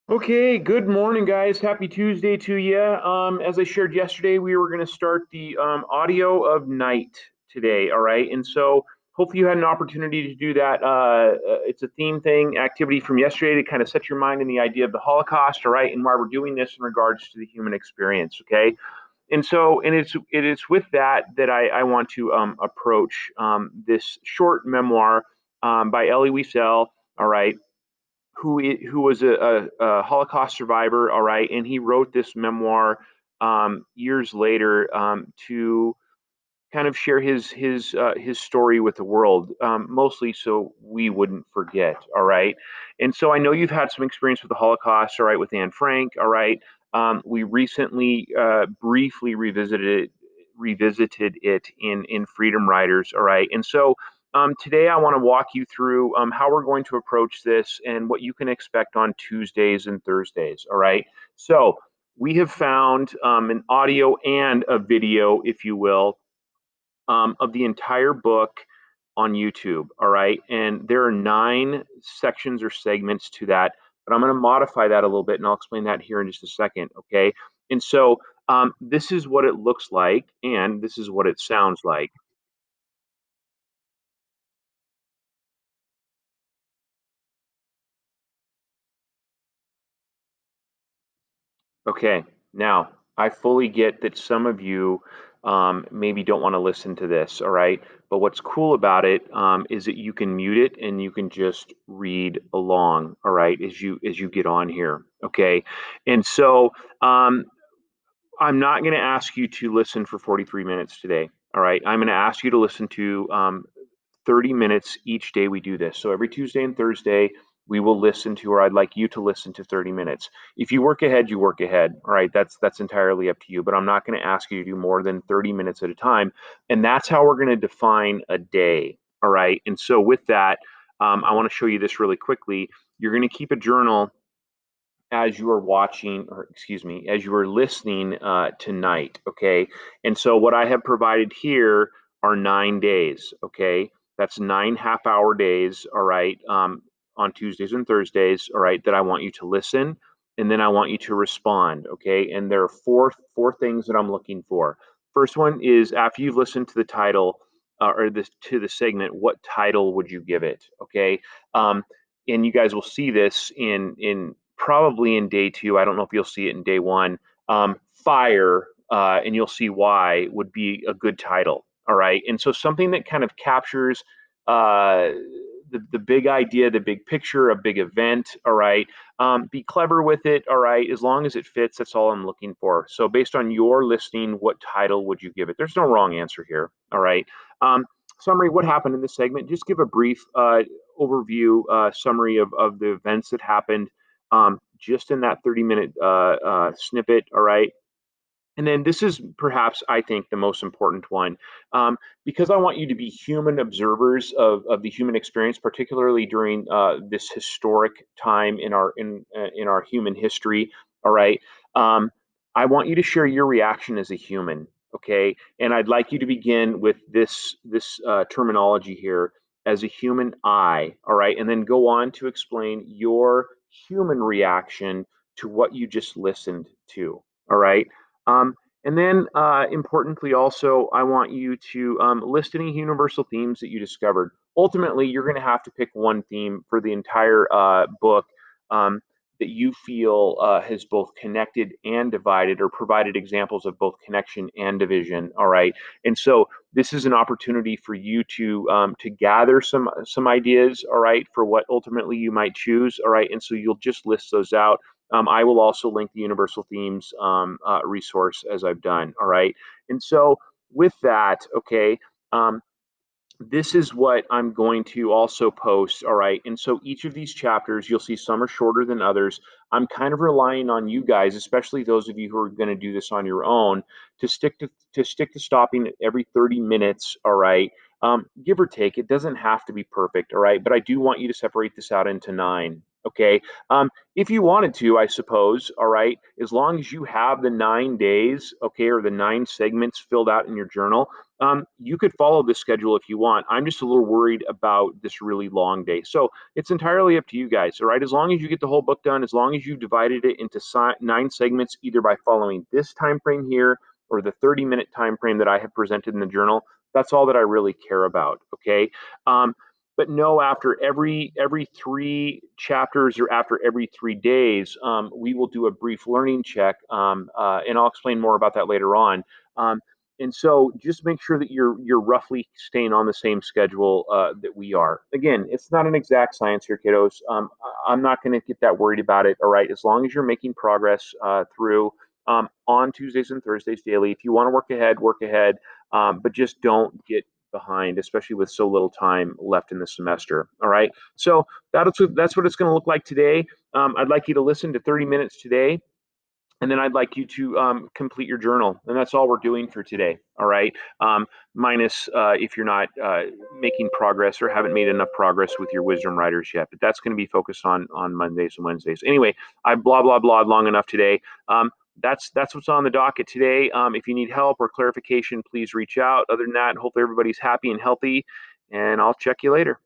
Okay, good morning, guys. Happy Tuesday to you. As I shared yesterday, we were going to start the audio of night today. All right, and so hopefully you had an opportunity to do that. It's a theme thing, activity from yesterday to kind of set your mind in the idea of the Holocaust. All right, and why we're doing this in regards to the human experience. Okay, and it's with that I want to approach this short memoir by Elie Wiesel. All right, who was a Holocaust survivor, all right, and he wrote this memoir years later to kind of share his story with the world, mostly so we wouldn't forget, all right. And so I know you've had some experience with the Holocaust, all right, with Anne Frank, all right. We recently briefly revisited it in Freedom Riders, all right. And so today I want to walk you through how we're going to approach this and what you can expect on Tuesdays and Thursdays, all right. So we have found an audio and a video, if you will, of the entire book on YouTube. All right. And there are 9 sections or segments to that, but I'm going to modify that a little bit and I'll explain that here in just a second. Okay. And so this is what it looks like and this is what it sounds like. Okay, now I fully get that some of you maybe don't want to listen to this, all right? But what's cool about it is that you can mute it and you can just read along, all right, as you get on here, okay? And so I'm not going to ask you to listen for 43 minutes today, all right? I'm going to ask you to listen to 30 minutes each day we do this. So every Tuesday and Thursday, we will listen to, or I'd like you to listen to 30 minutes. If you work ahead, you work ahead. All right. That's entirely up to you. But I'm not going to ask you to do more than 30 minutes at a time. And that's how we're going to define a day. All right. And so with that, I want to show you this really quickly. You're going to keep a journal as you are watching, or excuse me, as you are listening tonight. Okay. And so what I have provided here are 9 days. Okay. That's 9 half-hour days. All right. On Tuesdays and Thursdays. All right. That I want you to listen and then I want you to respond. Okay. And there are four things that I'm looking for. First one is after you've listened to the title or this to the segment, what title would you give it? Okay. Um, and you guys will see this in probably in day two. I don't know if you'll see it in day one. Fire, and you'll see why would be a good title. All right, and so something that kind of captures uh, the big idea, the big picture, a big event. All right, be clever with it. All right, as long as it fits, that's all I'm looking for. So based on your listing, what title would you give it? There's no wrong answer here. All right. Summary, what happened in this segment? Just give a brief overview, summary of the events that happened just in that 30-minute snippet. All right. And then this is perhaps, I think, the most important one, because I want you to be human observers of the human experience, particularly during this historic time in our human history. All right, um, I want you to share your reaction as a human. Okay, and I'd like you to begin with this terminology here as a human I. All right, and then go on to explain your human reaction to what you just listened to. All right. And then, importantly, also, I want you to list any universal themes that you discovered. Ultimately, you're going to have to pick one theme for the entire book um, that you feel has both connected and divided, or provided examples of both connection and division. All right, and so this is an opportunity for you to gather some ideas. All right, for what ultimately you might choose. All right, and so you'll just list those out. I will also link the Universal Themes resource as I've done. All right. And so with that, okay, um, this is what I'm going to also post. All right. And so each of these chapters, you'll see some are shorter than others. I'm kind of relying on you guys, especially those of you who are going to do this on your own, to stick to stopping every 30 minutes. All right. Give or take. It doesn't have to be perfect. All right. But I do want you to separate this out into 9. Okay. If you wanted to, I suppose, all right, as long as you have the 9 days, okay, or the 9 segments filled out in your journal, you could follow this schedule if you want. I'm just a little worried about this really long day. So it's entirely up to you guys, all right? As long as you get the whole book done, as long as you divided it into 9 segments, either by following this time frame here or the 30-minute time frame that I have presented in the journal, that's all that I really care about, okay? But no, after every 3 chapters or after every 3 days, we will do a brief learning check, and I'll explain more about that later on. Um, and so just make sure that you're roughly staying on the same schedule that we are. Again, it's not an exact science here, kiddos. I'm not going to get that worried about it. All right, as long as you're making progress through on Tuesdays and Thursdays daily. If you want to work ahead, work ahead, but just don't get behind, especially with so little time left in the semester. All right. So that's what it's going to look like today. I'd like you to listen to 30 minutes today, and then I'd like you to complete your journal. And that's all we're doing for today. All right. Minus if you're not making progress or haven't made enough progress with your wisdom writers yet, but that's going to be focused on Mondays and Wednesdays. Anyway, I blah long enough today. That's what's on the docket today. If you need help or clarification, please reach out. Other than that, hopefully everybody's happy and healthy, and I'll check you later.